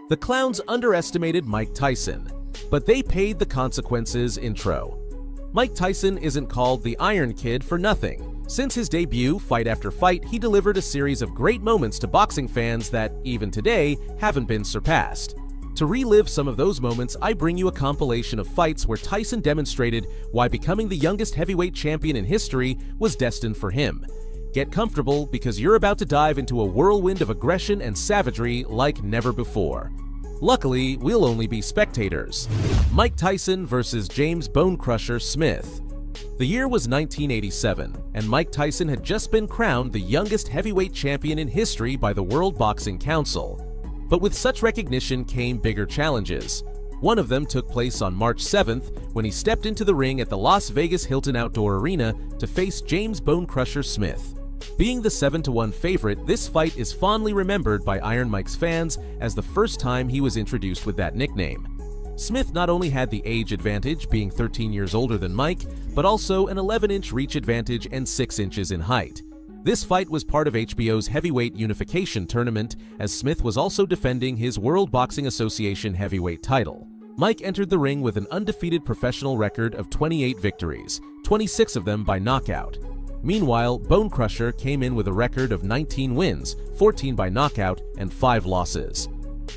The clowns underestimated Mike Tyson, but they paid the consequences. Intro. Mike Tyson isn't called the Iron Kid for nothing. Since his debut, Fight After Fight, he delivered a series of great moments to boxing fans that, even today, haven't been surpassed. To relive some of those moments, I bring you a compilation of fights where Tyson demonstrated why becoming the youngest heavyweight champion in history was destined for him. Get comfortable, because you're about to dive into a whirlwind of aggression and savagery like never before. Luckily, we'll only be spectators. Mike Tyson versus James Bone Crusher Smith. The year was 1987, and Mike Tyson had just been crowned the youngest heavyweight champion in history by the World Boxing Council. But with such recognition came bigger challenges. One of them took place on March 7th when he stepped into the ring at the Las Vegas Hilton Outdoor Arena to face James Bone Crusher Smith. Being the 7-1 favorite, this fight is fondly remembered by Iron Mike's fans as the first time he was introduced with that nickname. Smith not only had the age advantage, being 13 years older than Mike, but also an 11-inch reach advantage and 6 inches in height. This fight was part of HBO's Heavyweight Unification Tournament, as Smith was also defending his World Boxing Association heavyweight title. Mike entered the ring with an undefeated professional record of 28 victories, 26 of them by knockout. Meanwhile, Bone Crusher came in with a record of 19 wins, 14 by knockout, and 5 losses.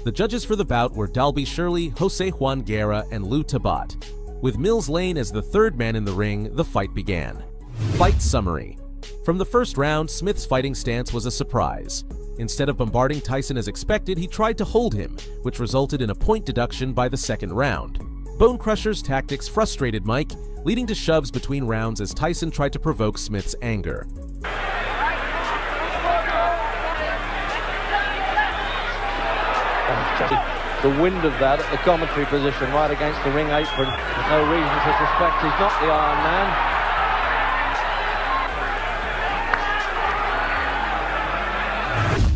The judges for the bout were Dalby Shirley, Jose Juan Guerra, and Lou Tabat. With Mills Lane as the third man in the ring, the fight began. Fight summary. From the first round, Smith's fighting stance was a surprise. Instead of bombarding Tyson as expected, he tried to hold him, which resulted in a point deduction by the second round. Bone Crusher's tactics frustrated Mike, leading to shoves between rounds as Tyson tried to provoke Smith's anger. The wind of that at the commentary position right against the ring apron. No reason to suspect he's not the Iron Man.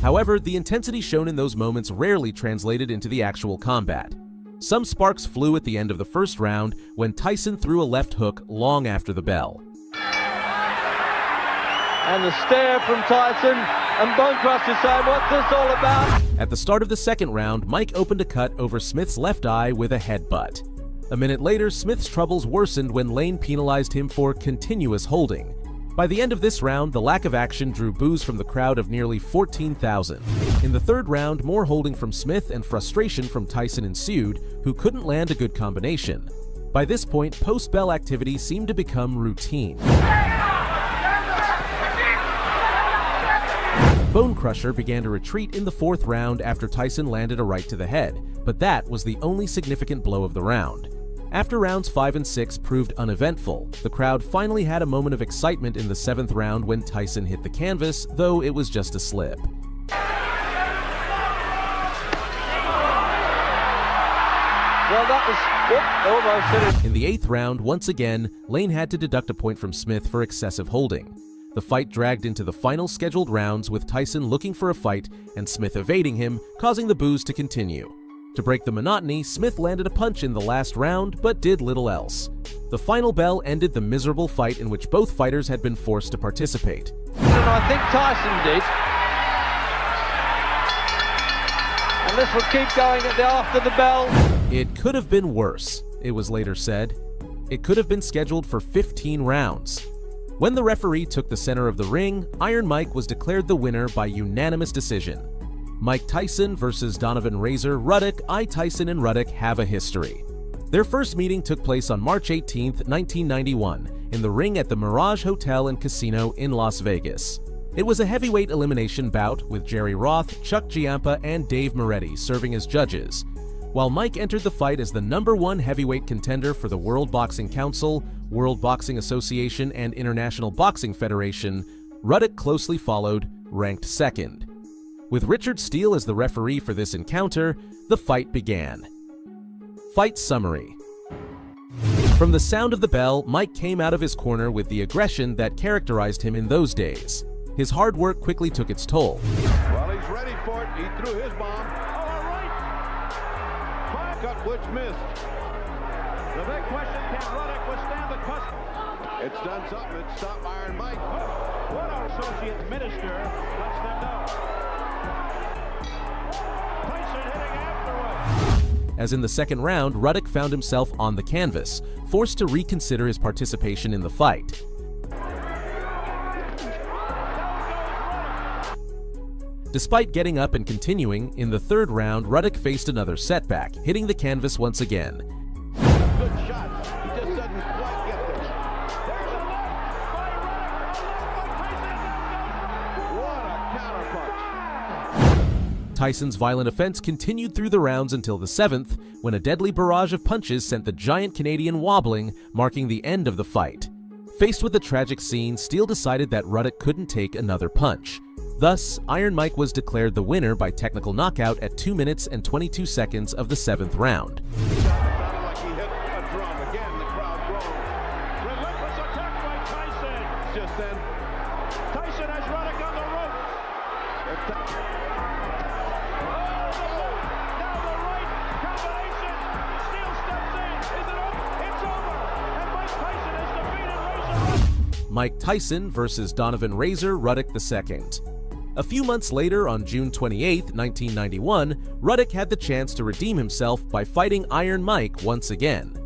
However, the intensity shown in those moments rarely translated into the actual combat. Some sparks flew at the end of the first round when Tyson threw a left hook long after the bell. And the stare from Tyson, and Bone Crusher saying, "What's this all about?" At the start of the second round, Mike opened a cut over Smith's left eye with a headbutt. A minute later, Smith's troubles worsened when Lane penalized him for continuous holding. By the end of this round, the lack of action drew boos from the crowd of nearly 14,000. In the third round, more holding from Smith and frustration from Tyson ensued, who couldn't land a good combination. By this point, post-bell activity seemed to become routine. Bone Crusher began to retreat in the fourth round after Tyson landed a right to the head, but that was the only significant blow of the round. After rounds 5 and 6 proved uneventful, the crowd finally had a moment of excitement in the 7th round when Tyson hit the canvas, though it was just a slip. Well, that was almost hit it. In the 8th round, once again, Lane had to deduct a point from Smith for excessive holding. The fight dragged into the final scheduled rounds with Tyson looking for a fight and Smith evading him, causing the boos to continue. To break the monotony, Smith landed a punch in the last round, but did little else. The final bell ended the miserable fight in which both fighters had been forced to participate. And I think Tyson did. And this will keep going after the bell. It could have been worse, it was later said. It could have been scheduled for 15 rounds. When the referee took the center of the ring, Iron Mike was declared the winner by unanimous decision. Mike Tyson versus Donovan Razor Ruddock. Tyson and Ruddock have a history. Their first meeting took place on March 18, 1991, in the ring at the Mirage Hotel and Casino in Las Vegas. It was a heavyweight elimination bout with Jerry Roth, Chuck Giampa, and Dave Moretti serving as judges. While Mike entered the fight as the #1 heavyweight contender for the World Boxing Council, World Boxing Association, and International Boxing Federation, Ruddock closely followed, ranked second. With Richard Steele as the referee for this encounter, the fight began. Fight summary. From the sound of the bell, Mike came out of his corner with the aggression that characterized him in those days. His hard work quickly took its toll. Well, he's ready for it. He threw his bomb. All right. Cut which missed. The big question, can Ruddock withstand the cut? It's done something. It's stopped Iron Mike. What our associate minister lets them know. Tyson hitting afterwards. as in the second round, Ruddock found himself on the canvas, forced to reconsider his participation in the fight. Despite getting up and continuing, in the third round, Ruddock faced another setback, hitting the canvas once again. Good shot. He just doesn't quite get there. There's a left by Ruddock. What a counterpunch. Tyson's violent offense continued through the rounds until the seventh, when a deadly barrage of punches sent the giant Canadian wobbling, marking the end of the fight. Faced with the tragic scene, Steele decided that Ruddock couldn't take another punch. Thus, Iron Mike was declared the winner by technical knockout at 2 minutes and 22 seconds of the 7th round. Sounded like he hit a drum. Again, the crowd groans. Relentless attack by Tyson. Just then, Tyson has Ruddock on the rope. Now the right combination. Steele steps in. Is it up? It's over. And Mike Tyson has defeated Razor. Mike Tyson versus Donovan Razor Ruddock II. A few months later, on June 28, 1991, Ruddock had the chance to redeem himself by fighting Iron Mike once again.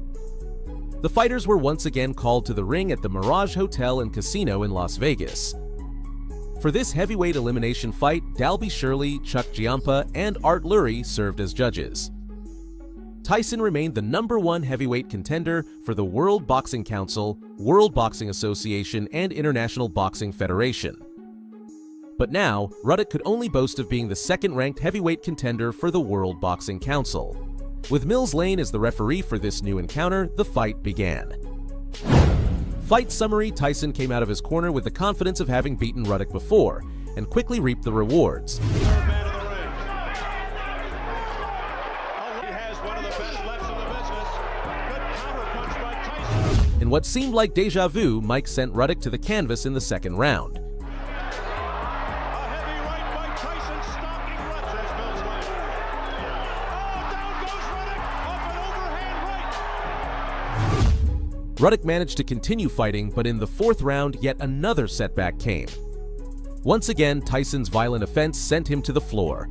The fighters were once again called to the ring at the Mirage Hotel and Casino in Las Vegas. For this heavyweight elimination fight, Dalby Shirley, Chuck Giampa, and Art Lurie served as judges. Tyson remained the #1 heavyweight contender for the World Boxing Council, World Boxing Association, and International Boxing Federation. But now, Ruddock could only boast of being the second-ranked heavyweight contender for the World Boxing Council. With Mills Lane as the referee for this new encounter, the fight began. Fight summary: Tyson came out of his corner with the confidence of having beaten Ruddock before, and quickly reaped the rewards. third man of the ring. He has one of the best lefts in the business. Good counterpunch by Tyson. In what seemed like deja vu, Mike sent Ruddock to the canvas in the second round. Ruddock managed to continue fighting, but in the fourth round, yet another setback came. Once again, Tyson's violent offense sent him to the floor.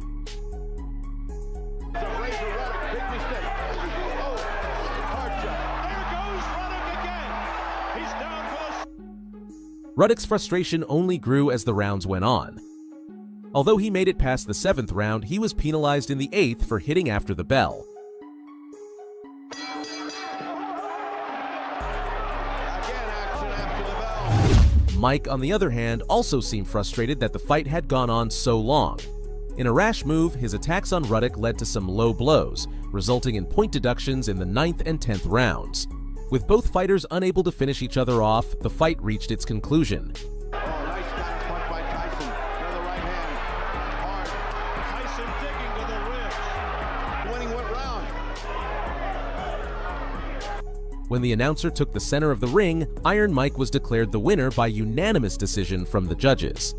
Ruddock's frustration only grew as the rounds went on. Although he made it past the 7th round, he was penalized in the 8th for hitting after the bell. Mike, on the other hand, also seemed frustrated that the fight had gone on so long. In a rash move, his attacks on Ruddock led to some low blows, resulting in point deductions in the 9th and 10th rounds. With both fighters unable to finish each other off, the fight reached its conclusion. Oh, nice counterpunch by Tyson. Another right hand. Hard. Tyson digging to the ribs. Winning what round? When the announcer took the center of the ring, Iron Mike was declared the winner by unanimous decision from the judges.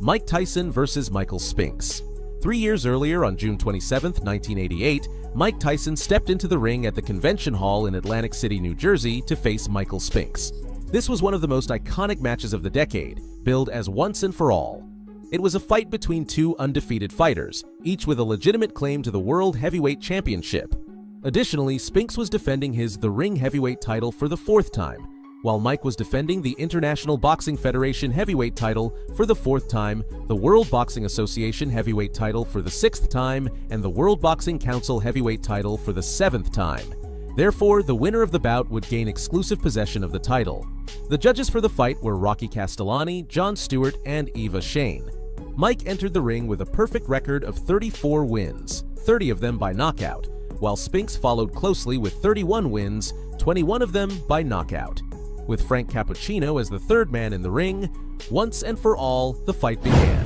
Mike Tyson versus Michael Spinks. 3 years earlier, on June 27, 1988, Mike Tyson stepped into the ring at the Convention Hall in Atlantic City, New Jersey, to face Michael Spinks. This was one of the most iconic matches of the decade, billed as Once and For All. It was a fight between two undefeated fighters, each with a legitimate claim to the World Heavyweight Championship. Additionally, Spinks was defending his The Ring Heavyweight title for the 4th time, while Mike was defending the International Boxing Federation Heavyweight title for the 4th time, the World Boxing Association Heavyweight title for the 6th time, and the World Boxing Council Heavyweight title for the 7th time. Therefore, the winner of the bout would gain exclusive possession of the title. The judges for the fight were Rocky Castellani, Jon Stewart, and Eva Shane. Mike entered the ring with a perfect record of 34 wins, 30 of them by knockout, while Spinks followed closely with 31 wins, 21 of them by knockout. With Frank Cappuccino as the third man in the ring, once and for all, the fight began.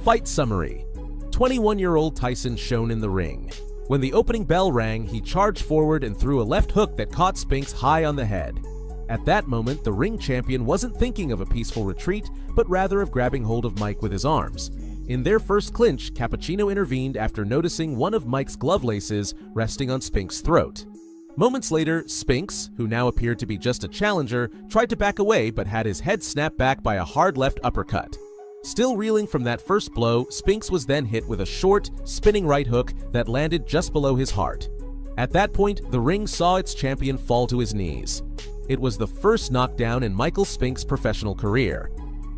Fight summary: 21-year-old Tyson shone in the ring. When the opening bell rang, he charged forward and threw a left hook that caught Spinks high on the head. At that moment, the ring champion wasn't thinking of a peaceful retreat, but rather of grabbing hold of Mike with his arms. In their first clinch, Cappuccino intervened after noticing one of Mike's glove laces resting on Spinks' throat. Moments later, Spinks, who now appeared to be just a challenger, tried to back away but had his head snapped back by a hard left uppercut. Still reeling from that first blow, Spinks was then hit with a short, spinning right hook that landed just below his heart. At that point, the ring saw its champion fall to his knees. It was the first knockdown in Michael Spinks' professional career.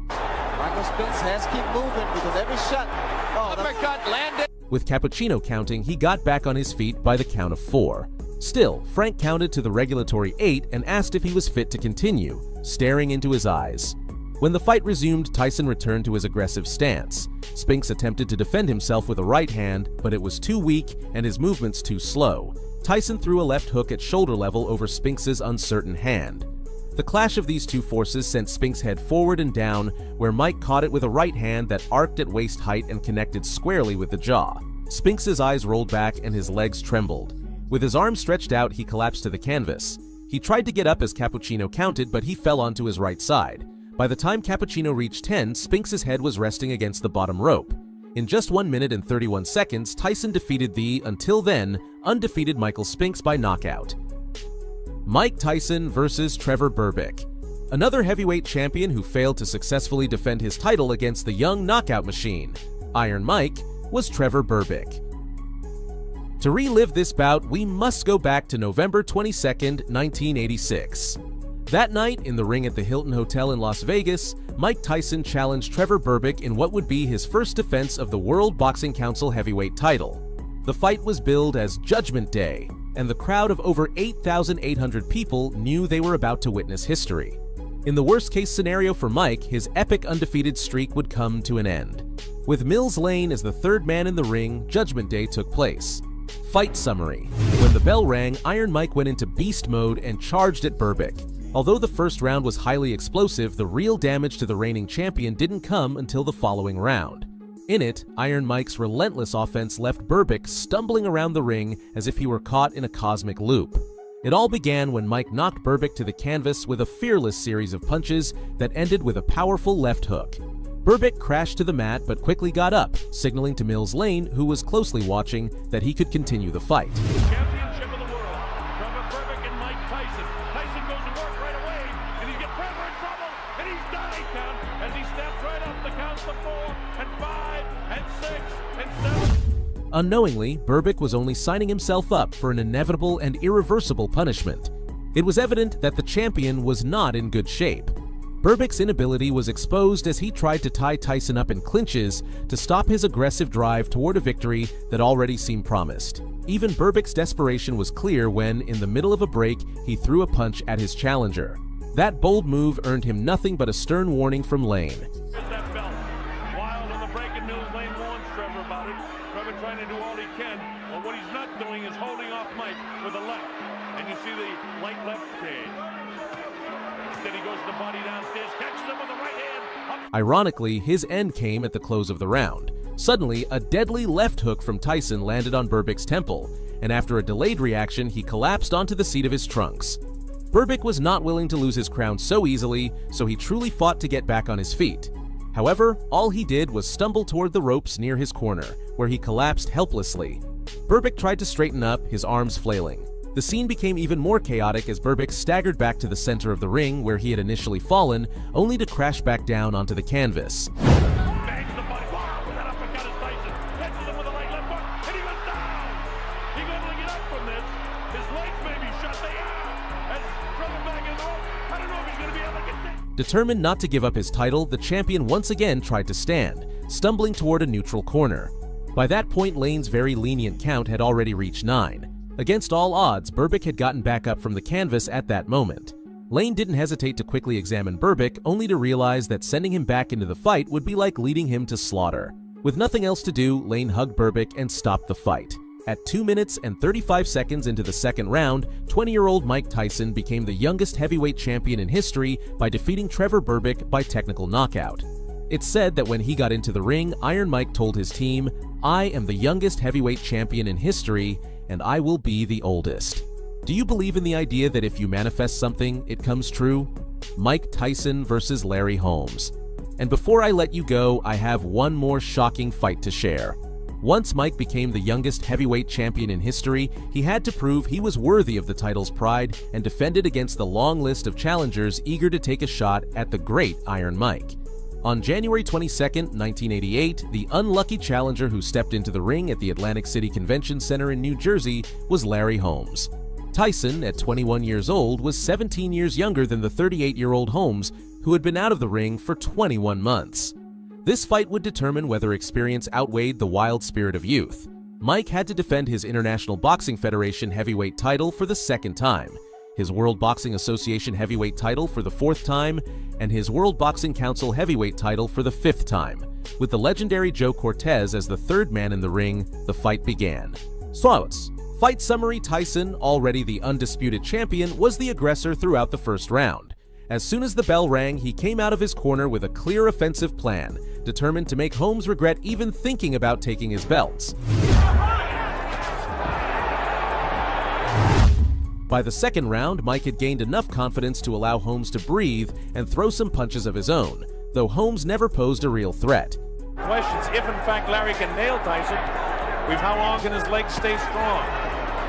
Michael Spinks has to keep moving because every shot... uppercut landed. With Cappuccino counting, he got back on his feet by the count of 4. Still, Frank counted to the regulatory 8 and asked if he was fit to continue, staring into his eyes. When the fight resumed, Tyson returned to his aggressive stance. Spinks attempted to defend himself with a right hand, but it was too weak and his movements too slow. Tyson threw a left hook at shoulder level over Spinks' uncertain hand. The clash of these two forces sent Spinks' head forward and down, where Mike caught it with a right hand that arced at waist height and connected squarely with the jaw. Spinks' eyes rolled back and his legs trembled. With his arms stretched out, he collapsed to the canvas. He tried to get up as Cappuccino counted, but he fell onto his right side. By the time Cappuccino reached 10, Spinks' head was resting against the bottom rope. In just 1 minute and 31 seconds, Tyson defeated the, until then, undefeated Michael Spinks by knockout. Mike Tyson versus Trevor Berbick. Another heavyweight champion who failed to successfully defend his title against the young knockout machine, Iron Mike, was Trevor Berbick. To relive this bout, we must go back to November 22, 1986. That night, in the ring at the Hilton Hotel in Las Vegas, Mike Tyson challenged Trevor Berbick in what would be his first defense of the World Boxing Council heavyweight title. The fight was billed as Judgment Day, and the crowd of over 8,800 people knew they were about to witness history. In the worst-case scenario for Mike, his epic undefeated streak would come to an end. With Mills Lane as the third man in the ring, Judgment Day took place. Fight summary. When the bell rang, Iron Mike went into beast mode and charged at Berbick. Although the first round was highly explosive, the real damage to the reigning champion didn't come until the following round. In it, Iron Mike's relentless offense left Berbick stumbling around the ring as if he were caught in a cosmic loop. It all began when Mike knocked Berbick to the canvas with a fearless series of punches that ended with a powerful left hook. Berbick crashed to the mat but quickly got up, signaling to Mills Lane, who was closely watching, that he could continue the fight. Championship of the world. Trevor Berbick and Mike Tyson. Tyson goes to work right away, and he's got Trevor in trouble, and he's done a count as he steps right up the counts to 4 and 5 and 6 and 7. Unknowingly, Berbick was only signing himself up for an inevitable and irreversible punishment. It was evident that the champion was not in good shape. Berbick's inability was exposed as he tried to tie Tyson up in clinches to stop his aggressive drive toward a victory that already seemed promised. Even Berbick's desperation was clear when, in the middle of a break, he threw a punch at his challenger. That bold move earned him nothing but a stern warning from Lane. Here's that belt. Wild on the break, and Mills Lane warns Trevor about it. Trevor trying to do all he can, but what he's not doing is holding off Mike with a left. And you see the light left cage. Instead he goes to the body downstairs, catches him with the right hand. Ironically, his end came at the close of the round. Suddenly, a deadly left hook from Tyson landed on Berbick's temple, and after a delayed reaction, he collapsed onto the seat of his trunks. Berbick was not willing to lose his crown so easily, so he truly fought to get back on his feet. However, all he did was stumble toward the ropes near his corner, where he collapsed helplessly. Berbick tried to straighten up, his arms flailing. The scene became even more chaotic as Berbick staggered back to the center of the ring where he had initially fallen, only to crash back down onto the canvas. Bangs the body. Wow, with that uppercut is Tyson. Catches him with the right left hook, and he goes down. He's able to get up from this. His legs may be shut. They are. As Trevor back in the rope, I don't know if he's going to be able to get. Determined not to give up his title, the champion once again tried to stand, stumbling toward a neutral corner. By that point, Lane's very lenient count had already reached 9. Against all odds, Berbick had gotten back up from the canvas at that moment. Lane didn't hesitate to quickly examine Berbick, only to realize that sending him back into the fight would be like leading him to slaughter. With nothing else to do, Lane hugged Berbick and stopped the fight. At 2 minutes and 35 seconds into the second round, 20-year-old Mike Tyson became the youngest heavyweight champion in history by defeating Trevor Berbick by technical knockout. It's said that when he got into the ring, Iron Mike told his team, "I am the youngest heavyweight champion in history, and I will be the oldest." Do you believe in the idea that if you manifest something, it comes true? Mike Tyson versus Larry Holmes. And before I let you go, I have one more shocking fight to share. Once Mike became the youngest heavyweight champion in history, he had to prove he was worthy of the title's pride and defend it against the long list of challengers eager to take a shot at the great Iron Mike. On January 22, 1988, the unlucky challenger who stepped into the ring at the Atlantic City Convention Center in New Jersey was Larry Holmes. Tyson, at 21 years old, was 17 years younger than the 38-year-old Holmes, who had been out of the ring for 21 months. This fight would determine whether experience outweighed the wild spirit of youth. Mike had to defend his International Boxing Federation heavyweight title for the second time, his World Boxing Association heavyweight title for the fourth time, and his World Boxing Council heavyweight title for the fifth time. With the legendary Joe Cortez as the third man in the ring, the fight began. Fight summary: Tyson, already the undisputed champion, was the aggressor throughout the first round. As soon as the bell rang, he came out of his corner with a clear offensive plan, determined to make Holmes regret even thinking about taking his belts. By the second round, Mike had gained enough confidence to allow Holmes to breathe and throw some punches of his own, though Holmes never posed a real threat. Questions if in fact Larry can nail Tyson, how long can his legs stay strong?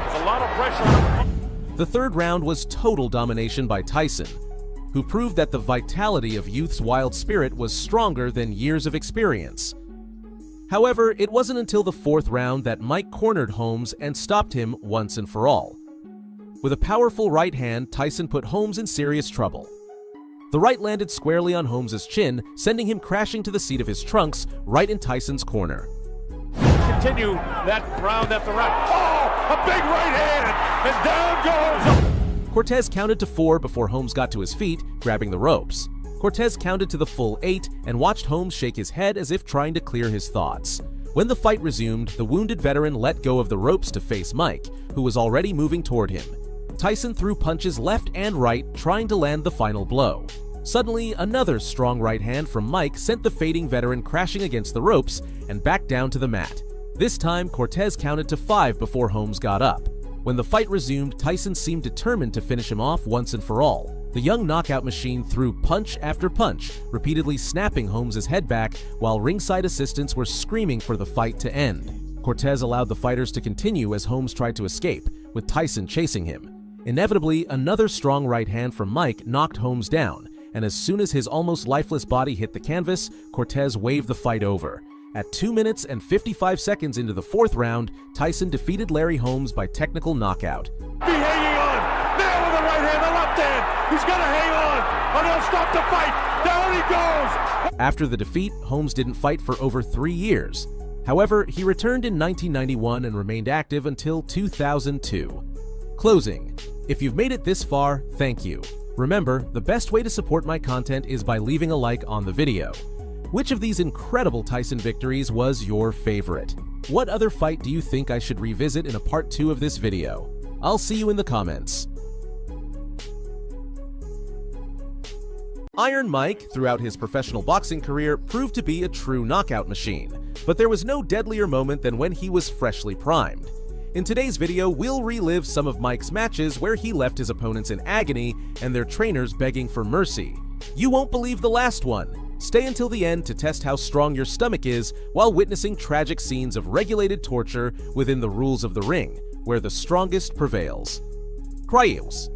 There's a lot of pressure on him. The third round was total domination by Tyson, who proved that the vitality of youth's wild spirit was stronger than years of experience. However, it wasn't until the fourth round that Mike cornered Holmes and stopped him once and for all. With a powerful right hand, Tyson put Holmes in serious trouble. The right landed squarely on Holmes' chin, sending him crashing to the seat of his trunks, right in Tyson's corner. Continue that round after round. Oh, a big right hand, and down goes. Cortez counted to 4 before Holmes got to his feet, grabbing the ropes. Cortez counted to the full 8 and watched Holmes shake his head as if trying to clear his thoughts. When the fight resumed, the wounded veteran let go of the ropes to face Mike, who was already moving toward him. Tyson threw punches left and right, trying to land the final blow. Suddenly, another strong right hand from Mike sent the fading veteran crashing against the ropes and back down to the mat. This time, Cortez counted to 5 before Holmes got up. When the fight resumed, Tyson seemed determined to finish him off once and for all. The young knockout machine threw punch after punch, repeatedly snapping Holmes' head back while ringside assistants were screaming for the fight to end. Cortez allowed the fighters to continue as Holmes tried to escape, with Tyson chasing him. Inevitably, another strong right hand from Mike knocked Holmes down, and as soon as his almost lifeless body hit the canvas, Cortez waved the fight over. At 2 minutes and 55 seconds into the fourth round, Tyson defeated Larry Holmes by technical knockout. Be hanging on! Now with the right hand, the left hand! He's gonna hang on! Or they'll stop the fight! Down he goes! After the defeat, Holmes didn't fight for over 3 years. However, he returned in 1991 and remained active until 2002. Closing. If you've made it this far, thank you. Remember, the best way to support my content is by leaving a like on the video. Which of these incredible Tyson victories was your favorite? What other fight do you think I should revisit in a part 2 of this video? I'll see you in the comments. Iron Mike, throughout his professional boxing career, proved to be a true knockout machine, but there was no deadlier moment than when he was freshly primed. In today's video, we'll relive some of Mike's matches where he left his opponents in agony and their trainers begging for mercy. You won't believe the last one. Stay until the end to test how strong your stomach is while witnessing tragic scenes of regulated torture within the rules of the ring, where the strongest prevails. Prevails.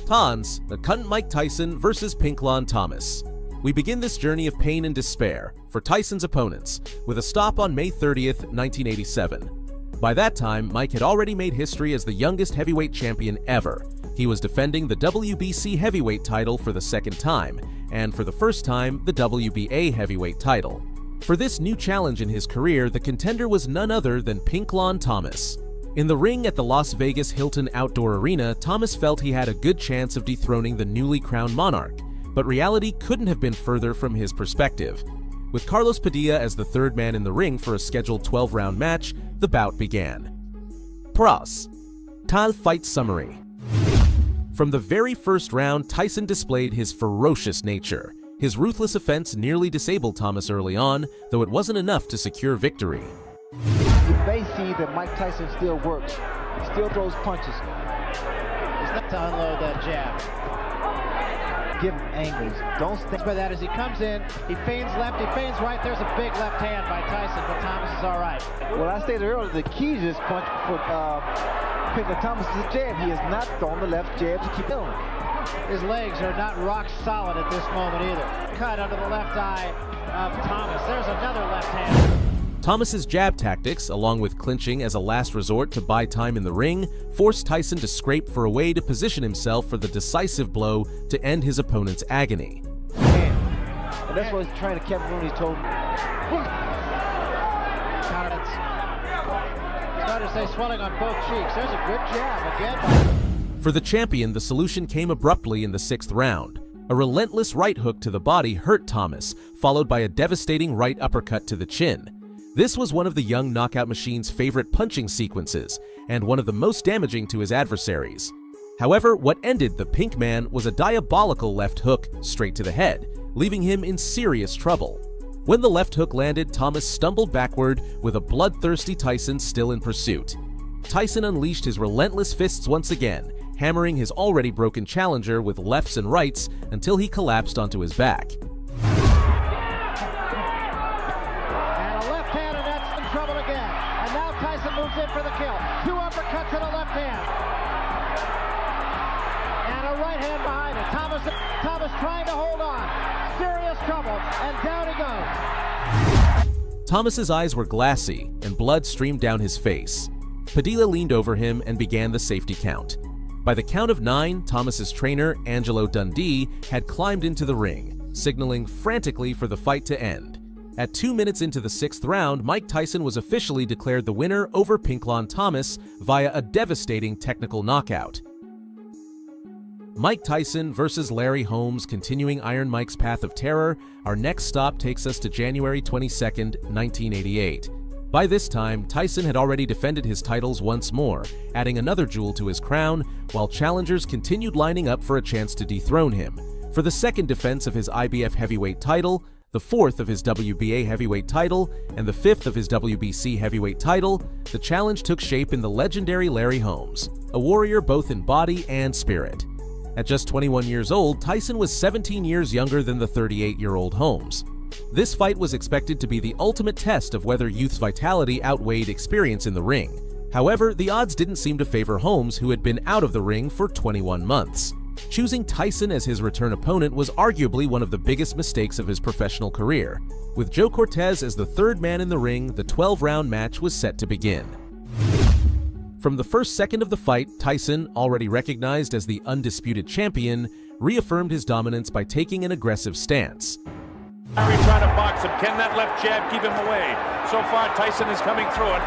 Tons, the cunt Mike Tyson versus Pinklon Thomas. We begin this journey of pain and despair for Tyson's opponents with a stop on May 30th, 1987. By that time, Mike had already made history as the youngest heavyweight champion ever. He was defending the WBC heavyweight title for the second time, and for the first time, the WBA heavyweight title. For this new challenge in his career, the contender was none other than Pinklon Thomas. In the ring at the Las Vegas Hilton Outdoor Arena, Thomas felt he had a good chance of dethroning the newly crowned monarch, but reality couldn't have been further from his perspective. With Carlos Padilla as the third man in the ring for a scheduled 12-round match, the bout began. Pros. Tal fight summary. From the very first round, Tyson displayed his ferocious nature. His ruthless offense nearly disabled Thomas early on, though it wasn't enough to secure victory. You may see that Mike Tyson still works. He still throws punches. It's not to unload that jab. Give him angles. Don't think By that as he comes in, he feigns left, he feigns right. There's a big left hand by Tyson, but Thomas is all right. Well, I stated earlier, the key to this punch for Pinklon Thomas is the jab. He has not thrown the left jab to keep going. His legs are not rock solid at this moment either. Cut under the left eye of Thomas. There's another left hand. Thomas's jab tactics, along with clinching as a last resort to buy time in the ring, forced Tyson to scrape for a way to position himself for the decisive blow to end his opponent's agony. And that's what he's trying to Kevin Rooney's told him. Started to say swelling on both cheeks. There's a good jab again. For the champion, the solution came abruptly in the 6th round. A relentless right hook to the body hurt Thomas, followed by a devastating right uppercut to the chin. This was one of the young Knockout Machine's favorite punching sequences, and one of the most damaging to his adversaries. However, what ended the Pink Man was a diabolical left hook straight to the head, leaving him in serious trouble. When the left hook landed, Thomas stumbled backward with a bloodthirsty Tyson still in pursuit. Tyson unleashed his relentless fists once again, hammering his already broken challenger with lefts and rights until he collapsed onto his back. Trouble again, and now Tyson moves in for the kill. 2 uppercuts and a left hand, and a right hand behind it. Thomas trying to hold on. Serious trouble, and down he goes. Thomas's eyes were glassy, and blood streamed down his face. Padilla leaned over him and began the safety count. By the count of 9, Thomas's trainer, Angelo Dundee, had climbed into the ring, signaling frantically for the fight to end. At 2 minutes into the 6th round, Mike Tyson was officially declared the winner over Pinklon Thomas via a devastating technical knockout. Mike Tyson versus Larry Holmes, continuing Iron Mike's path of terror. Our next stop takes us to January 22nd, 1988. By this time, Tyson had already defended his titles once more, adding another jewel to his crown, while challengers continued lining up for a chance to dethrone him. For the second defense of his IBF heavyweight title, the 4th of his WBA heavyweight title, and the 5th of his WBC heavyweight title, the challenge took shape in the legendary Larry Holmes, a warrior both in body and spirit. At just 21 years old, Tyson was 17 years younger than the 38-year-old Holmes. This fight was expected to be the ultimate test of whether youth's vitality outweighed experience in the ring. However, the odds didn't seem to favor Holmes, who had been out of the ring for 21 months. Choosing Tyson as his return opponent was arguably one of the biggest mistakes of his professional career. With Joe Cortez as the 3rd man in the ring, the 12-round match was set to begin. From the first second of the fight, Tyson, already recognized as the undisputed champion, reaffirmed his dominance by taking an aggressive stance. Larry trying to box him. Can that left jab keep him away? So far, Tyson is coming through it.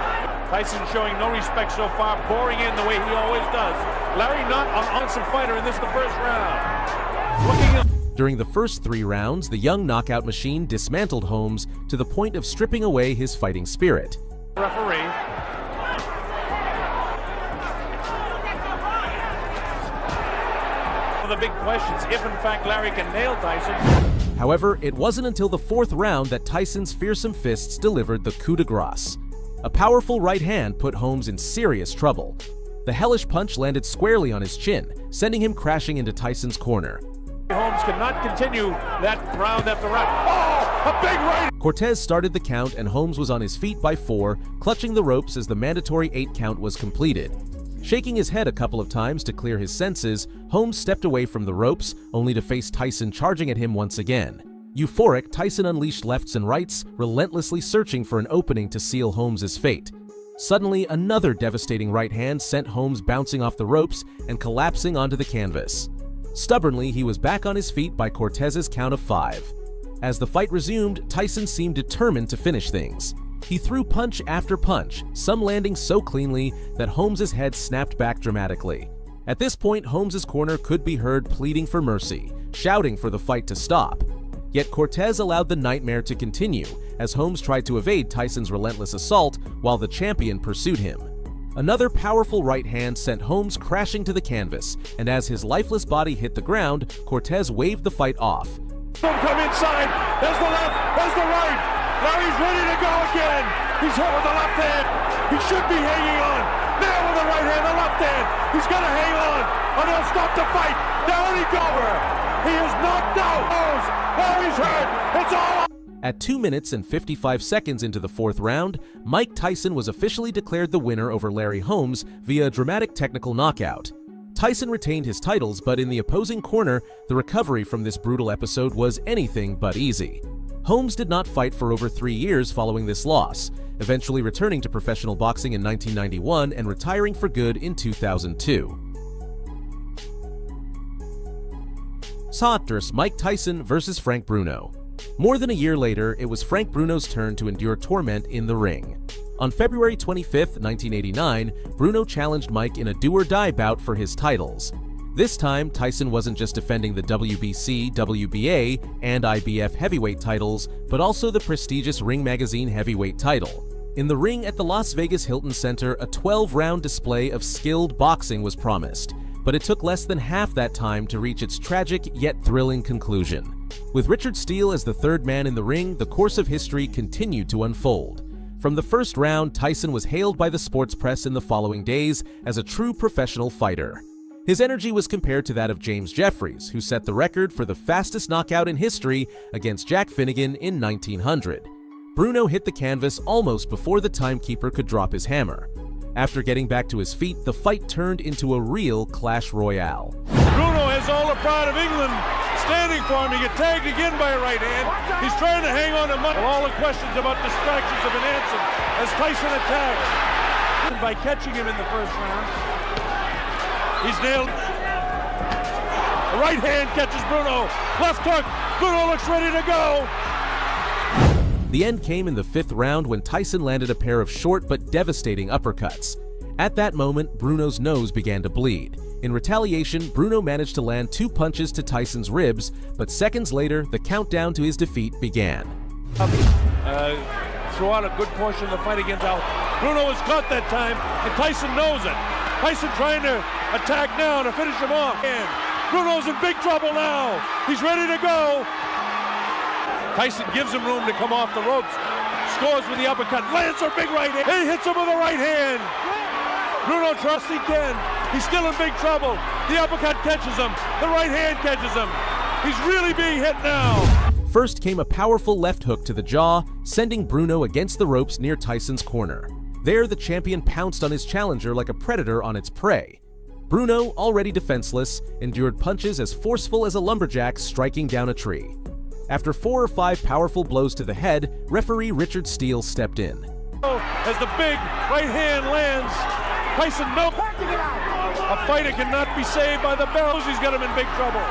Tyson showing no respect so far, boring in the way he always does. Larry not an offensive fighter in this the first round. During the first 3 rounds, the young Knockout Machine dismantled Holmes to the point of stripping away his fighting spirit. Referee. One of the big questions, if in fact Larry can nail Tyson. However, it wasn't until the 4th round that Tyson's fearsome fists delivered the coup de grace. A powerful right hand put Holmes in serious trouble. The hellish punch landed squarely on his chin, sending him crashing into Tyson's corner. Holmes cannot continue that round after round. Oh, a big right! Cortez started the count, and Holmes was on his feet by 4, clutching the ropes as the mandatory 8 count was completed. Shaking his head a couple of times to clear his senses, Holmes stepped away from the ropes, only to face Tyson charging at him once again. Euphoric, Tyson unleashed lefts and rights, relentlessly searching for an opening to seal Holmes' fate. Suddenly, another devastating right hand sent Holmes bouncing off the ropes and collapsing onto the canvas. Stubbornly, he was back on his feet by Cortez's count of 5. As the fight resumed, Tyson seemed determined to finish things. He threw punch after punch, some landing so cleanly that Holmes' head snapped back dramatically. At this point, Holmes' corner could be heard pleading for mercy, shouting for the fight to stop. Yet Cortez allowed the nightmare to continue as Holmes tried to evade Tyson's relentless assault while the champion pursued him. Another powerful right hand sent Holmes crashing to the canvas, and as his lifeless body hit the ground, Cortez waved the fight off. Come inside, there's the left, there's the right. Larry's ready to go again. He's hit with the left hand. He should be hanging on. Now with the right hand, the left hand. He's gonna hang on, or they'll stop the fight. Down he goes. He is knocked out. Larry's hurt. It's all. At 2 minutes and 55 seconds into the 4th round, Mike Tyson was officially declared the winner over Larry Holmes via a dramatic technical knockout. Tyson retained his titles, but in the opposing corner, the recovery from this brutal episode was anything but easy. Holmes did not fight for over 3 years following this loss, eventually returning to professional boxing in 1991 and retiring for good in 2002. Thirtieth, Mike Tyson versus Frank Bruno. More than a year later, it was Frank Bruno's turn to endure torment in the ring. On February 25, 1989, Bruno challenged Mike in a do-or-die bout for his titles. This time, Tyson wasn't just defending the WBC, WBA, and IBF heavyweight titles, but also the prestigious Ring Magazine heavyweight title. In the ring at the Las Vegas Hilton Center, a 12-round display of skilled boxing was promised, but it took less than half that time to reach its tragic yet thrilling conclusion. With Richard Steele as the third man in the ring, the course of history continued to unfold. From the first round, Tyson was hailed by the sports press in the following days as a true professional fighter. His energy was compared to that of James Jeffries, who set the record for the fastest knockout in history against Jack Finnegan in 1900. Bruno hit the canvas almost before the timekeeper could drop his hammer. After getting back to his feet, the fight turned into a real clash royale. Bruno has all the pride of England standing for him. He got tagged again by a right hand. He's trying to hang on to Mike. All the questions about distractions have been answered as Tyson attacks. By catching him in the first round, he's nailed. The right hand catches Bruno. Left hook. Bruno looks ready to go. The end came in the 5th round when Tyson landed a pair of short but devastating uppercuts. At that moment, Bruno's nose began to bleed. In retaliation, Bruno managed to land 2 punches to Tyson's ribs, but seconds later, the countdown to his defeat began. Throughout a good portion of the fight against Al. Bruno was caught that time, and Tyson knows it. Tyson trying to attack now to finish him off. And Bruno's in big trouble now. He's ready to go. Tyson gives him room to come off the ropes. Scores with the uppercut. Lands a big right hand. He hits him with a right hand. Bruno trusts he can. He's still in big trouble. The uppercut catches him. The right hand catches him. He's really being hit now. First came a powerful left hook to the jaw, sending Bruno against the ropes near Tyson's corner. There, the champion pounced on his challenger like a predator on its prey. Bruno, already defenseless, endured punches as forceful as a lumberjack striking down a tree. After 4 or 5 powerful blows to the head, referee Richard Steele stepped in. As the big right hand lands, Tyson a fighter cannot be saved by the bells. He's got him in big trouble.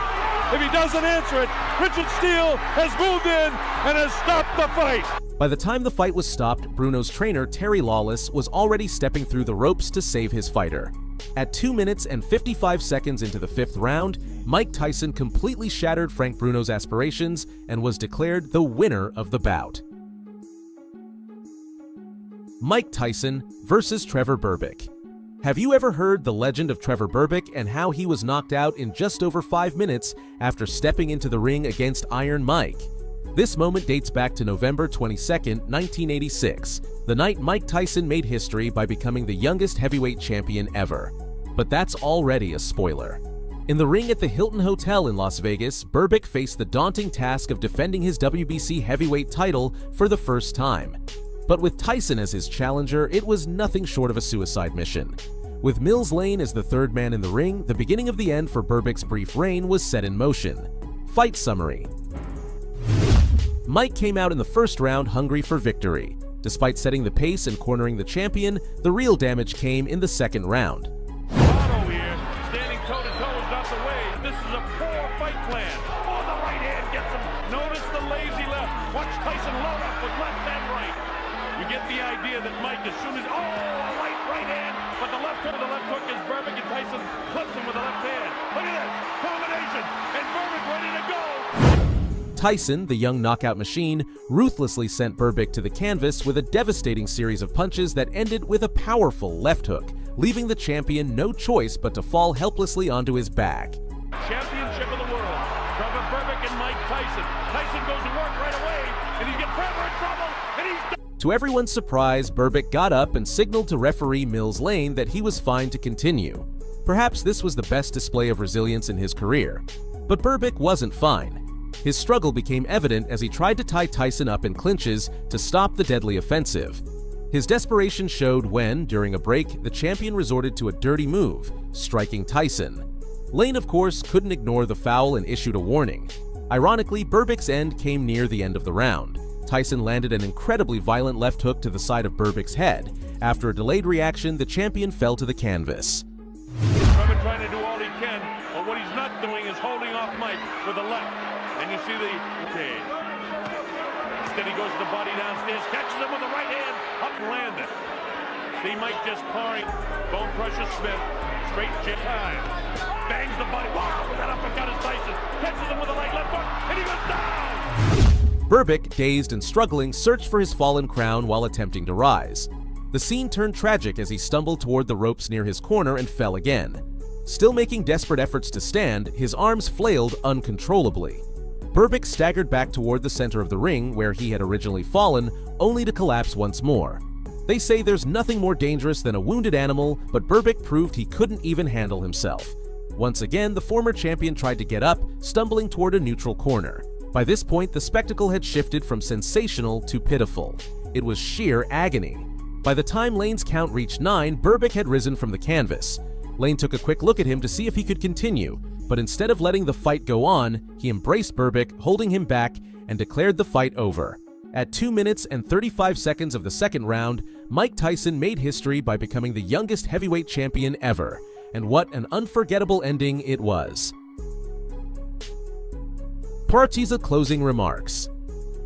If he doesn't answer it, Richard Steele has moved in and has stopped the fight. By the time the fight was stopped, Bruno's trainer, Terry Lawless, was already stepping through the ropes to save his fighter. At 2 minutes and 55 seconds into the 5th round, Mike Tyson completely shattered Frank Bruno's aspirations and was declared the winner of the bout. Mike Tyson versus Trevor Berbick. Have you ever heard the legend of Trevor Berbick and how he was knocked out in just over 5 minutes after stepping into the ring against Iron Mike? This moment dates back to November 22, 1986, the night Mike Tyson made history by becoming the youngest heavyweight champion ever. But that's already a spoiler. In the ring at the Hilton Hotel in Las Vegas, Berbick faced the daunting task of defending his WBC heavyweight title for the first time. But with Tyson as his challenger, it was nothing short of a suicide mission. With Mills Lane as the third man in the ring, the beginning of the end for Berbick's brief reign was set in motion. Fight summary. Mike came out in the first round hungry for victory. Despite setting the pace and cornering the champion, the real damage came in the second round. Otto here, standing toe-to-toe is not the way. This is a poor fight plan. Oh, the right hand gets him. Notice the lazy left. Watch Tyson load up with left and right. You get the idea that Mike, as soon as, a right hand, but the left hook is Berbick, and Tyson clips him with the left hand. Look at this, combination, and Berbick ready to go. Tyson, the young knockout machine, ruthlessly sent Berbick to the canvas with a devastating series of punches that ended with a powerful left hook, leaving the champion no choice but to fall helplessly onto his back. Championship of the world, Trevor Berbick and Mike Tyson. Tyson goes to work right away, and he gets Trevor in trouble, and he's... To everyone's surprise, Berbick got up and signaled to referee Mills Lane that he was fine to continue. Perhaps this was the best display of resilience in his career. But Berbick wasn't fine. His struggle became evident as he tried to tie Tyson up in clinches to stop the deadly offensive. His desperation showed when, during a break, the champion resorted to a dirty move, striking Tyson. Lane, of course, couldn't ignore the foul and issued a warning. Ironically, Berbick's end came near the end of the round. Tyson landed an incredibly violent left hook to the side of Berbick's head. After a delayed reaction, the champion fell to the canvas. Trevor trying to do all he can, but what he's not doing is holding off Mike with the left. And you see the cage. Instead he goes to the body downstairs, catches him with the right hand, up landed. See Mike just parring, bone crusher Smith, straight jab time. Bangs the body, wow, with that uppercut is Tyson. Catches him with the right left hook, and he goes down! Berbick, dazed and struggling, searched for his fallen crown while attempting to rise. The scene turned tragic as he stumbled toward the ropes near his corner and fell again. Still making desperate efforts to stand, his arms flailed uncontrollably. Berbick staggered back toward the center of the ring where he had originally fallen, only to collapse once more. They say there's nothing more dangerous than a wounded animal, but Berbick proved he couldn't even handle himself. Once again, the former champion tried to get up, stumbling toward a neutral corner. By this point, the spectacle had shifted from sensational to pitiful. It was sheer agony. By the time Lane's count reached 9, Berbick had risen from the canvas. Lane took a quick look at him to see if he could continue, but instead of letting the fight go on, he embraced Berbick, holding him back, and declared the fight over. At 2 minutes and 35 seconds of the second round, Mike Tyson made history by becoming the youngest heavyweight champion ever. And what an unforgettable ending it was. Partiza closing remarks.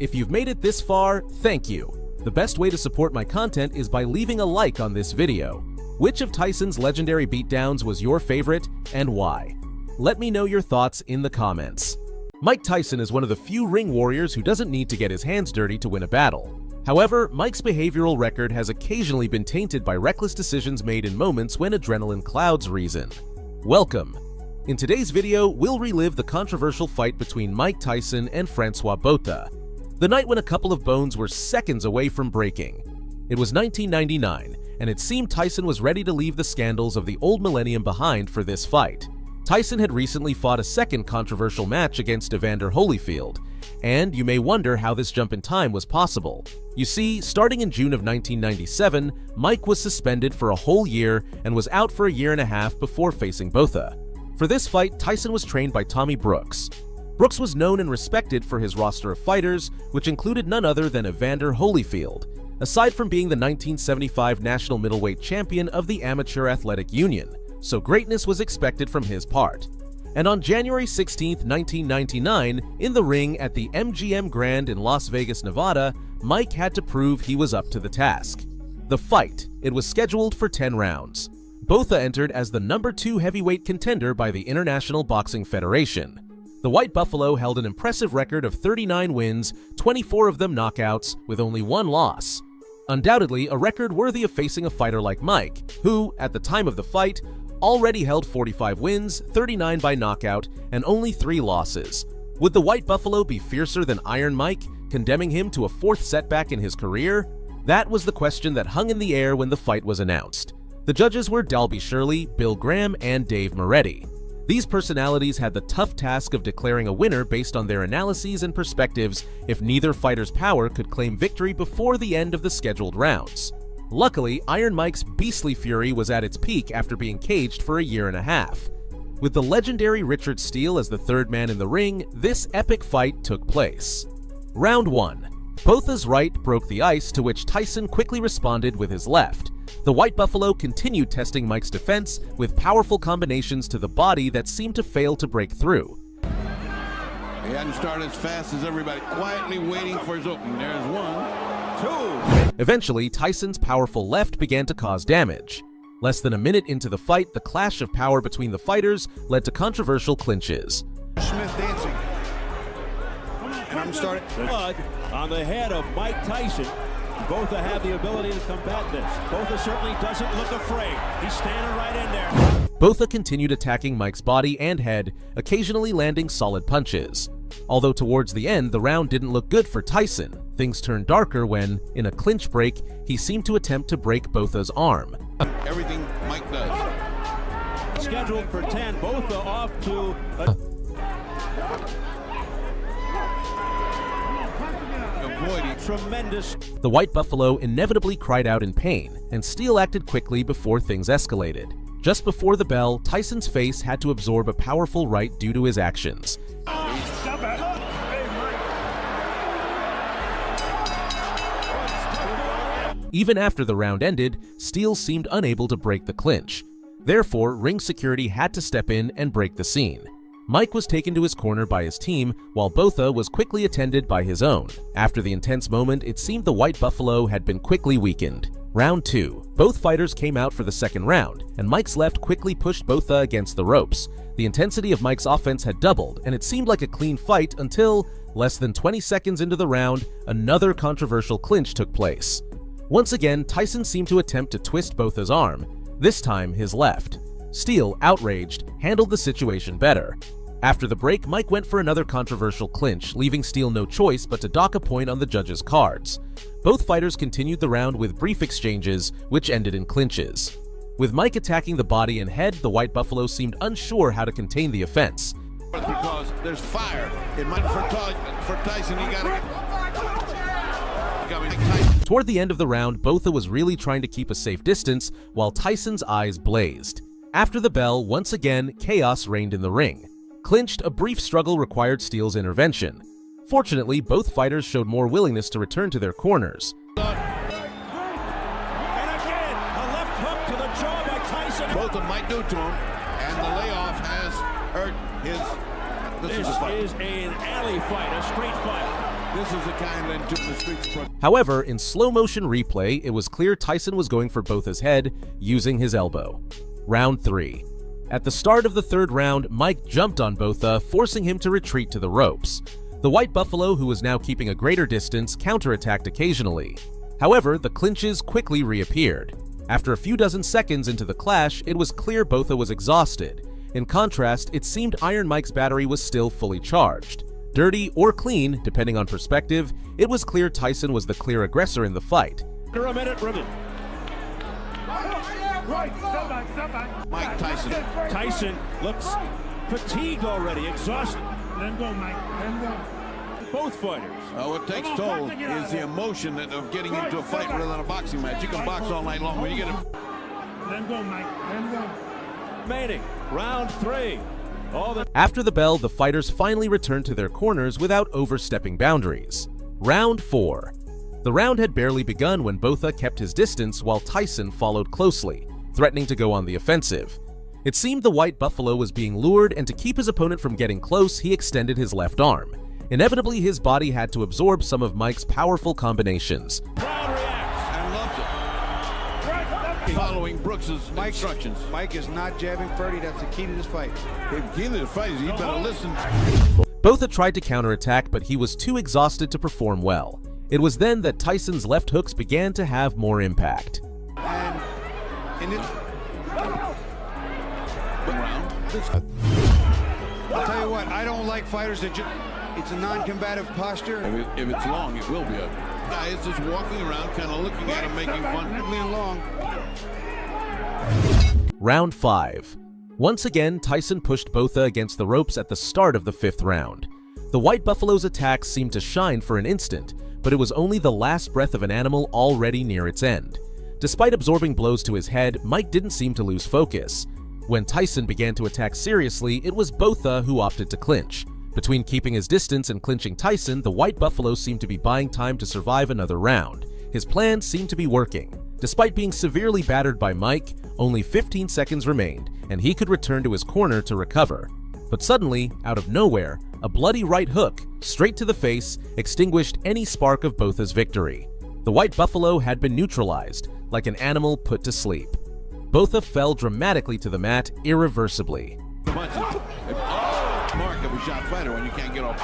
If you've made it this far, thank you. The best way to support my content is by leaving a like on this video. Which of Tyson's legendary beatdowns was your favorite, and why? Let me know your thoughts in the comments. Mike Tyson is one of the few ring warriors who doesn't need to get his hands dirty to win a battle. However, Mike's behavioral record has occasionally been tainted by reckless decisions made in moments when adrenaline clouds reason. Welcome! In today's video, we'll relive the controversial fight between Mike Tyson and Francois Botha, the night when a couple of bones were seconds away from breaking. It was 1999, and it seemed Tyson was ready to leave the scandals of the old millennium behind for this fight. Tyson had recently fought a second controversial match against Evander Holyfield, and you may wonder how this jump in time was possible. You see, starting in June of 1997, Mike was suspended for a whole year and was out for a year and a half before facing Botha. For this fight, Tyson was trained by Tommy Brooks. Brooks was known and respected for his roster of fighters, which included none other than Evander Holyfield, aside from being the 1975 National Middleweight Champion of the Amateur Athletic Union, so greatness was expected from his part. And on January 16, 1999, in the ring at the MGM Grand in Las Vegas, Nevada, Mike had to prove he was up to the task. The fight, it was scheduled for 10 rounds. Botha entered as the number 2 heavyweight contender by the International Boxing Federation. The White Buffalo held an impressive record of 39 wins, 24 of them knockouts, with only 1 loss. Undoubtedly, a record worthy of facing a fighter like Mike, who, at the time of the fight, already held 45 wins, 39 by knockout, and only 3 losses. Would the White Buffalo be fiercer than Iron Mike, condemning him to a 4th setback in his career? That was the question that hung in the air when the fight was announced. The judges were Dalby Shirley, Bill Graham, and Dave Moretti. These personalities had the tough task of declaring a winner based on their analyses and perspectives if neither fighter's power could claim victory before the end of the scheduled rounds. Luckily, Iron Mike's beastly fury was at its peak after being caged for a year and a half. With the legendary Richard Steele as the third man in the ring, this epic fight took place. Round 1. Botha's right broke the ice, to which Tyson quickly responded with his left. The White Buffalo continued testing Mike's defense with powerful combinations to the body that seemed to fail to break through. He hadn't started as fast as everybody, quietly waiting for his opening. There's 1, 2. Eventually, Tyson's powerful left began to cause damage. Less than a minute into the fight, the clash of power between the fighters led to controversial clinches. Smith dancing. And I'm starting. Blood on the head of Mike Tyson. Botha have the ability to combat this. Botha certainly doesn't look afraid. He's standing right in there. Botha continued attacking Mike's body and head, occasionally landing solid punches. Although towards the end, the round didn't look good for Tyson. Things turned darker when, in a clinch break, he seemed to attempt to break Botha's arm. Everything Mike does. Scheduled for 10. Botha off to a avoiding tremendous. The White Buffalo inevitably cried out in pain, and Steele acted quickly before things escalated. Just before the bell, Tyson's face had to absorb a powerful right due to his actions. Even after the round ended, Steele seemed unable to break the clinch. Therefore, ring security had to step in and break the scene. Mike was taken to his corner by his team, while Botha was quickly attended by his own. After the intense moment, it seemed the White Buffalo had been quickly weakened. Round 2. Both fighters came out for the second round, and Mike's left quickly pushed Botha against the ropes. The intensity of Mike's offense had doubled, and it seemed like a clean fight until, less than 20 seconds into the round, another controversial clinch took place. Once again, Tyson seemed to attempt to twist Botha's arm, this time his left. Steele, outraged, handled the situation better. After the break, Mike went for another controversial clinch, leaving Steele no choice but to dock a point on the judges' cards. Both fighters continued the round with brief exchanges, which ended in clinches. With Mike attacking the body and head, the White Buffalo seemed unsure how to contain the offense. Because there's fire. It might for Tyson, he got Toward the end of the round, Botha was really trying to keep a safe distance, while Tyson's eyes blazed. After the bell, once again, chaos reigned in the ring. Clinched, a brief struggle required Steele's intervention. Fortunately, both fighters showed more willingness to return to their corners. And again, a left hook to the jaw by Tyson. Both of them might do to him, and the layoff has hurt his... This is an alley fight, a street fight. This is the kind that took the streets. However, in slow-motion replay, it was clear Tyson was going for Botha's head, using his elbow. Round 3. At the start of the third round, Mike jumped on Botha, forcing him to retreat to the ropes. The White Buffalo, who was now keeping a greater distance, counterattacked occasionally. However, the clinches quickly reappeared. After a few dozen seconds into the clash, it was clear Botha was exhausted. In contrast, it seemed Iron Mike's battery was still fully charged. Dirty or clean, depending on perspective, it was clear Tyson was the clear aggressor in the fight. Under a minute, Ribbon. Mike Tyson. Tyson looks fatigued already, exhausted. Let him go, Mike. Let him go. Both fighters. What takes toll is the emotion of getting into a fight rather than a boxing match. You can box all night long, when you get a... Let him go, Mike. Let him go. Remaining, round 3. After the bell, the fighters finally returned to their corners without overstepping boundaries. Round 4. The round had barely begun when Botha kept his distance while Tyson followed closely, threatening to go on the offensive. It seemed the White Buffalo was being lured, and to keep his opponent from getting close, he extended his left arm. Inevitably, his body had to absorb some of Mike's powerful combinations. Crowd reacts and loves it. Following Brooks's instructions. Mike is not jabbing 30. That's the key to this fight. The key to the fight is he better listen. Botha tried to counterattack, but he was too exhausted to perform well. It was then that Tyson's left hooks began to have more impact. And it, I'll tell you what, I don't like fighters that it's a non-combative posture. If it's long, it will be a guy is just walking around, kind of looking at him, making fun. Lean long. Round 5. Once again, Tyson pushed Botha against the ropes at the start of the 5th round. The White Buffalo's attacks seemed to shine for an instant, but it was only the last breath of an animal already near its end. Despite absorbing blows to his head, Mike didn't seem to lose focus. When Tyson began to attack seriously, it was Botha who opted to clinch. Between keeping his distance and clinching Tyson, the White Buffalo seemed to be buying time to survive another round. His plan seemed to be working. Despite being severely battered by Mike, only 15 seconds remained, and he could return to his corner to recover. But suddenly, out of nowhere, a bloody right hook, straight to the face, extinguished any spark of Botha's victory. The White Buffalo had been neutralized, like an animal put to sleep. Botha fell dramatically to the mat, irreversibly. Mark of a shot fighter when you can't get off.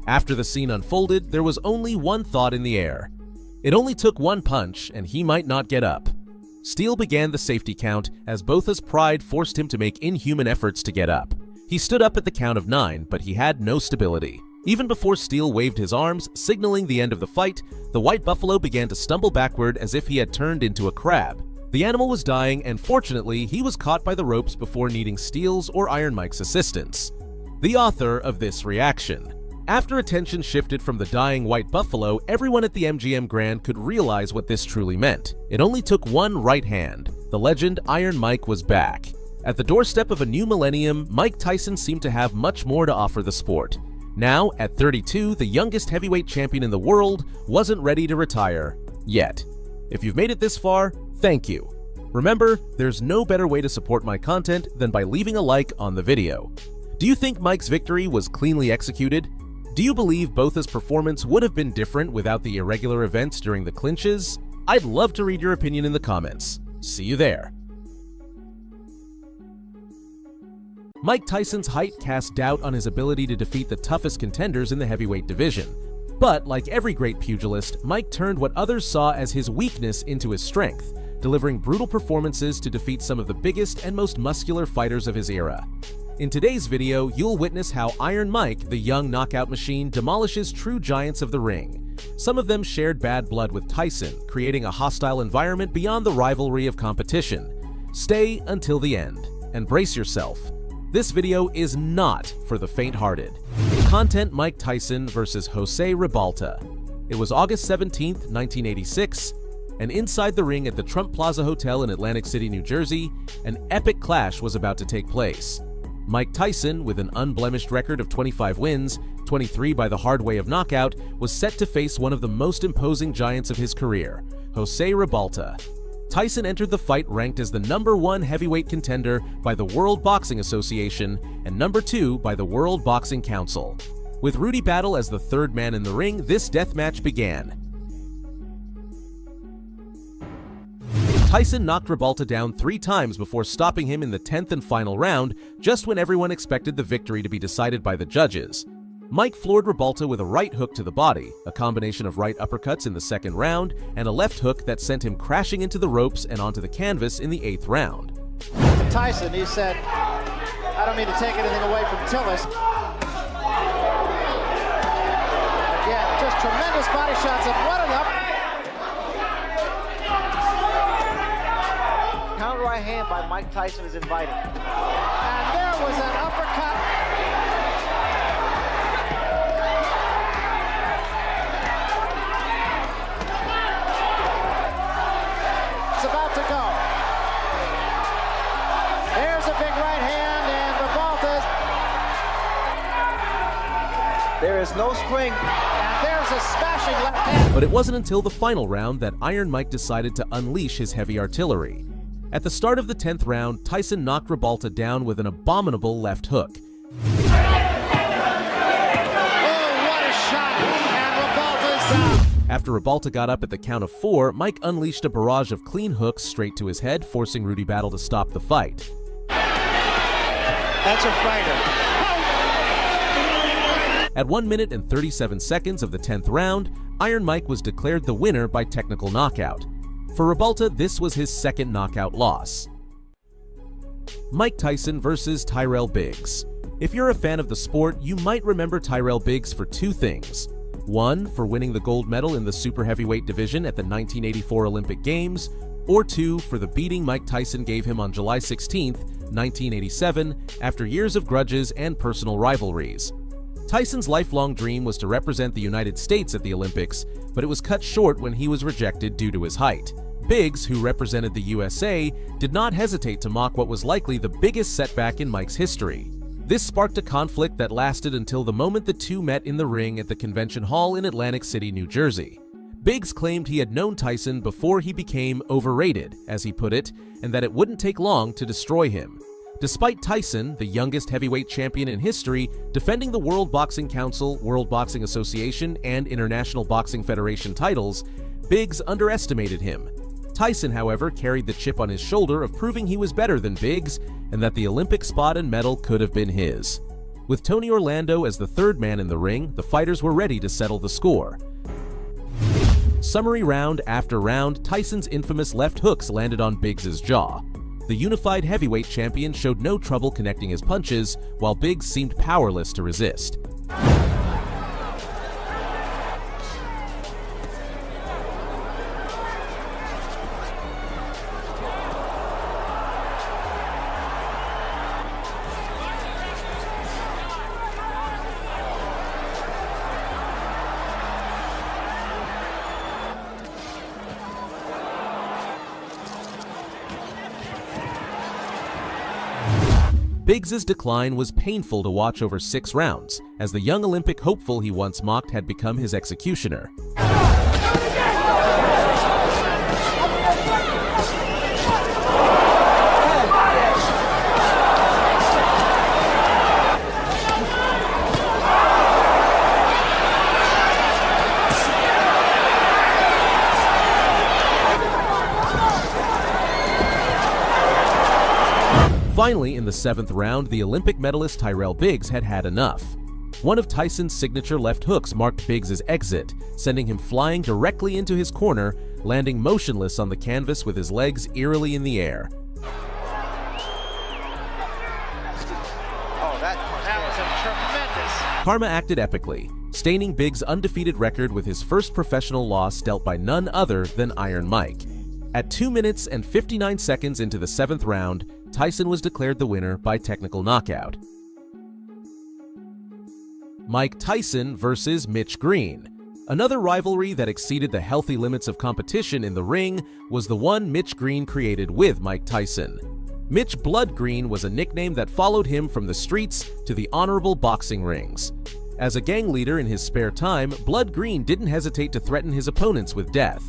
After the scene unfolded, there was only one thought in the air. It only took one punch, and he might not get up. Steele began the safety count as Botha's pride forced him to make inhuman efforts to get up. He stood up at the count of 9, but he had no stability. Even before Steele waved his arms, signaling the end of the fight, the White Buffalo began to stumble backward as if he had turned into a crab. The animal was dying, and fortunately, he was caught by the ropes before needing Steele's or Iron Mike's assistance. The author of this reaction. After attention shifted from the dying white buffalo, everyone at the MGM Grand could realize what this truly meant. It only took one right hand. The legend Iron Mike was back. At the doorstep of a new millennium, Mike Tyson seemed to have much more to offer the sport. Now, at 32, the youngest heavyweight champion in the world wasn't ready to retire yet. If you've made it this far, thank you. Remember, there's no better way to support my content than by leaving a like on the video. Do you think Mike's victory was cleanly executed? Do you believe both performance would have been different without the irregular events during the clinches? I'd love to read your opinion in the comments. See you there. Mike Tyson's height cast doubt on his ability to defeat the toughest contenders in the heavyweight division. But like every great pugilist, Mike turned what others saw as his weakness into his strength, delivering brutal performances to defeat some of the biggest and most muscular fighters of his era. In today's video, you'll witness how Iron Mike, the young knockout machine, demolishes true giants of the ring. Some of them shared bad blood with Tyson, creating a hostile environment beyond the rivalry of competition. Stay until the end, and brace yourself. This video is not for the faint-hearted. Content: Mike Tyson versus Jose Ribalta. It was August 17, 1986, and inside the ring at the Trump Plaza Hotel in Atlantic City, New Jersey, an epic clash was about to take place. Mike Tyson, with an unblemished record of 25 wins, 23 by the hard way of knockout, was set to face one of the most imposing giants of his career, Jose Ribalta. Tyson entered the fight ranked as the #1 heavyweight contender by the World Boxing Association and #2 by the World Boxing Council. With Rudy Battle as the third man in the ring, this death match began. Tyson knocked Ribalta down 3 times before stopping him in the 10th and final round, just when everyone expected the victory to be decided by the judges. Mike floored Ribalta with a right hook to the body, a combination of right uppercuts in the 2nd round, and a left hook that sent him crashing into the ropes and onto the canvas in the 8th round. Tyson, he said, I don't mean to take anything away from Tillis. Again, just tremendous body shots and what enough. Counter right hand by Mike Tyson is invited. And there was an uppercut. It's about to go. There's a big right hand and Ribalta's. There is no spring. And there's a smashing left hand. But it wasn't until the final round that Iron Mike decided to unleash his heavy artillery. At the start of the 10th round, Tyson knocked Ribalta down with an abominable left hook. Oh, what a shot! And Ribalta's down. After Ribalta got up at the count of 4, Mike unleashed a barrage of clean hooks straight to his head, forcing Rudy Battle to stop the fight. That's a fighter. At 1 minute and 37 seconds of the 10th round, Iron Mike was declared the winner by technical knockout. For Ribalta, this was his 2nd knockout loss. Mike Tyson versus Tyrell Biggs. If you're a fan of the sport, you might remember Tyrell Biggs for 2 things. 1, for winning the gold medal in the super heavyweight division at the 1984 Olympic Games, or 2, for the beating Mike Tyson gave him on July 16, 1987, after years of grudges and personal rivalries. Tyson's lifelong dream was to represent the United States at the Olympics, but it was cut short when he was rejected due to his height. Biggs, who represented the USA, did not hesitate to mock what was likely the biggest setback in Mike's history. This sparked a conflict that lasted until the moment the two met in the ring at the Convention Hall in Atlantic City, New Jersey. Biggs claimed he had known Tyson before he became overrated, as he put it, and that it wouldn't take long to destroy him. Despite Tyson, the youngest heavyweight champion in history, defending the World Boxing Council, World Boxing Association, and International Boxing Federation titles, Biggs underestimated him. Tyson, however, carried the chip on his shoulder of proving he was better than Biggs and that the Olympic spot and medal could have been his. With Tony Orlando as the 3rd man in the ring, the fighters were ready to settle the score. Summary round after round, Tyson's infamous left hooks landed on Biggs' jaw. The unified heavyweight champion showed no trouble connecting his punches, while Biggs seemed powerless to resist. Biggs' decline was painful to watch over 6 rounds, as the young Olympic hopeful he once mocked had become his executioner. Finally, in the 7th round, the Olympic medalist Tyrell Biggs had had enough. One of Tyson's signature left hooks marked Biggs' exit, sending him flying directly into his corner, landing motionless on the canvas with his legs eerily in the air. Oh, that was a tremendous. Karma acted epically, staining Biggs' undefeated record with his first professional loss dealt by none other than Iron Mike. At 2 minutes and 59 seconds into the 7th round, Tyson was declared the winner by technical knockout. Mike Tyson versus Mitch Green. Another rivalry that exceeded the healthy limits of competition in the ring was the one Mitch Green created with Mike Tyson. Mitch Blood Green was a nickname that followed him from the streets to the honorable boxing rings. As a gang leader in his spare time, Blood Green didn't hesitate to threaten his opponents with death.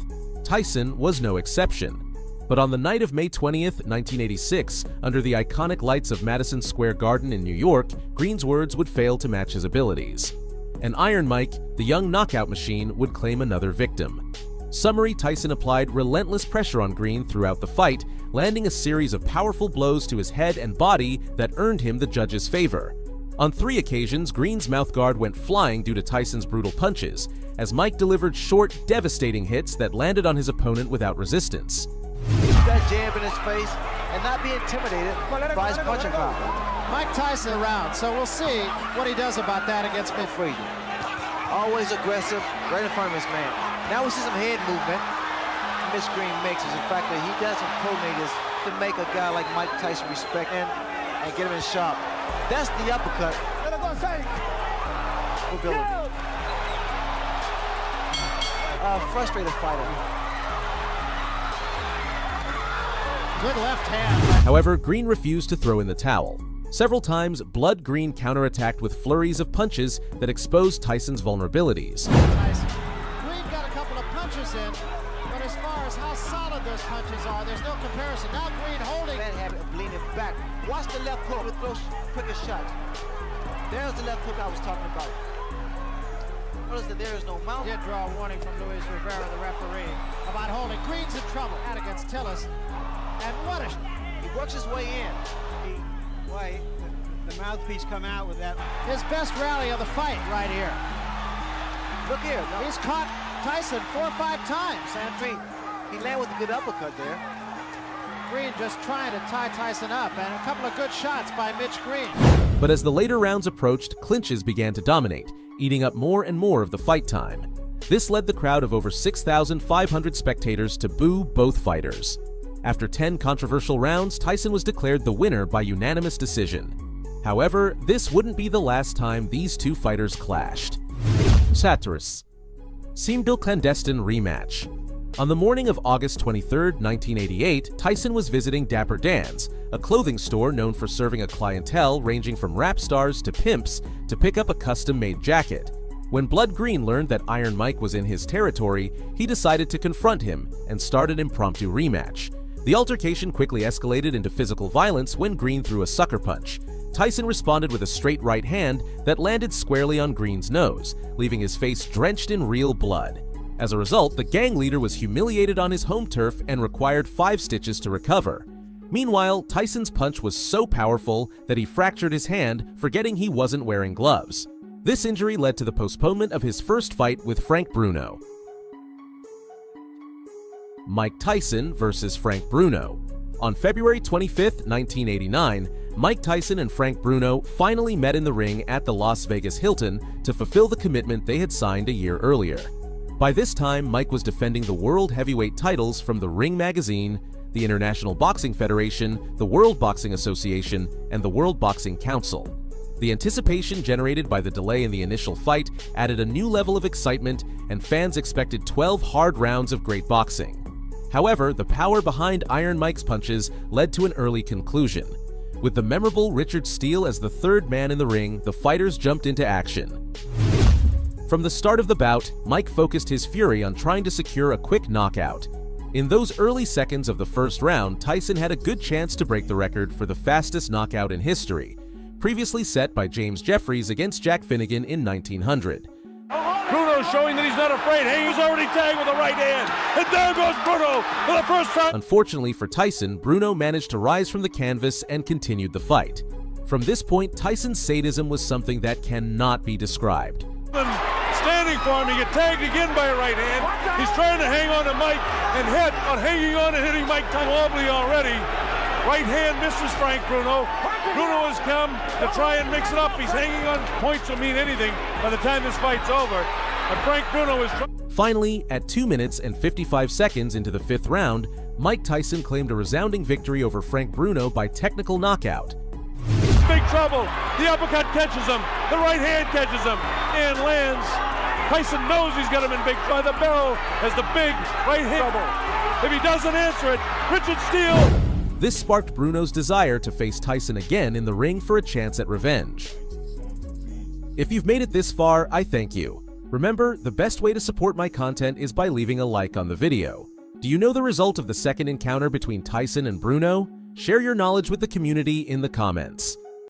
Tyson was no exception. But on the night of May 20th, 1986, under the iconic lights of Madison Square Garden in New York, Green's words would fail to match his abilities. And Iron Mike, the young knockout machine, would claim another victim. Summary Tyson applied relentless pressure on Green throughout the fight, landing a series of powerful blows to his head and body that earned him the judges' favor. On 3 occasions, Green's mouthguard went flying due to Tyson's brutal punches, as Mike delivered short, devastating hits that landed on his opponent without resistance. That jab in his face and not be intimidated by his punching power. Mike Tyson around, so we'll see what he does about that against Mitch Green. Always aggressive, right in front of his man. Now we see some head movement Mitch Green makes is the fact that he does some coordinators to make a guy like Mike Tyson respect him and get him in sharp. That's the uppercut. Mobility. Frustrated fighter. Good left hand. However, Green refused to throw in the towel. Several times, Blood Green counterattacked with flurries of punches that exposed Tyson's vulnerabilities. Green got a couple of punches in, but as far as how solid those punches are, there's no comparison. Now Green holding. Bad habit of leaning back. Watch the left hook with those quicker shots. There's the left hook I was talking about. Notice that there is no mount. Did draw a warning from Luis Rivera, the referee, about holding. Green's in trouble. Out against Tillis. And what a... He works his way in. The mouthpiece come out with that. His best rally of the fight right here. Look here. No. He's caught Tyson 4 or 5 times. And he landed with a good uppercut there. Green just trying to tie Tyson up, and a couple of good shots by Mitch Green. But as the later rounds approached, clinches began to dominate, eating up more and more of the fight time. This led the crowd of over 6,500 spectators to boo both fighters. After 10 controversial rounds, Tyson was declared the winner by unanimous decision. However, this wouldn't be the last time these two fighters clashed. Satyrus. Seamville clandestine rematch. On the morning of August 23, 1988, Tyson was visiting Dapper Dan's, a clothing store known for serving a clientele ranging from rap stars to pimps, to pick up a custom-made jacket. When Blood Green learned that Iron Mike was in his territory, he decided to confront him and start an impromptu rematch. The altercation quickly escalated into physical violence when Green threw a sucker punch. Tyson responded with a straight right hand that landed squarely on Green's nose, leaving his face drenched in real blood. As a result, the gang leader was humiliated on his home turf and required 5 stitches to recover. Meanwhile, Tyson's punch was so powerful that he fractured his hand, forgetting he wasn't wearing gloves. This injury led to the postponement of his first fight with Frank Bruno. Mike Tyson versus Frank Bruno. On February 25, 1989, Mike Tyson and Frank Bruno finally met in the ring at the Las Vegas Hilton to fulfill the commitment they had signed a year earlier. By this time, Mike was defending the world heavyweight titles from the Ring magazine, the International Boxing Federation, the World Boxing Association, and the World Boxing Council. The anticipation generated by the delay in the initial fight added a new level of excitement, and fans expected 12 hard rounds of great boxing. However, the power behind Iron Mike's punches led to an early conclusion. With the memorable Richard Steele as the third man in the ring, the fighters jumped into action. From the start of the bout, Mike focused his fury on trying to secure a quick knockout. In those early seconds of the first round, Tyson had a good chance to break the record for the fastest knockout in history, previously set by James Jeffries against Jack Finnegan in 1900. Bruno showing that he's not afraid. Hey, he's already tagged with the right hand. And there goes Bruno for the first time. Unfortunately for Tyson, Bruno managed to rise from the canvas and continued the fight. From this point, Tyson's sadism was something that cannot be described. Standing for him, he get tagged again by a right hand. He's trying to hang on to Mike and hit on hanging on and hitting Mike Tyson wobbly already. Right hand misses Frank Bruno. Bruno has come to try and mix it up. He's hanging on. Points will mean anything by the time this fight's over. And Frank Bruno is... Finally, at 2 minutes and 55 seconds into the 5th round, Mike Tyson claimed a resounding victory over Frank Bruno by technical knockout. Big trouble. The uppercut catches him. The right hand catches him and lands. Tyson knows he's got him in big trouble. The barrel has the big right hand. If he doesn't answer it, Richard Steele. This sparked Bruno's desire to face Tyson again in the ring for a chance at revenge. If you've made it this far, I thank you. Remember, the best way to support my content is by leaving a like on the video. Do you know the result of the second encounter between Tyson and Bruno? Share your knowledge with the community in the comments.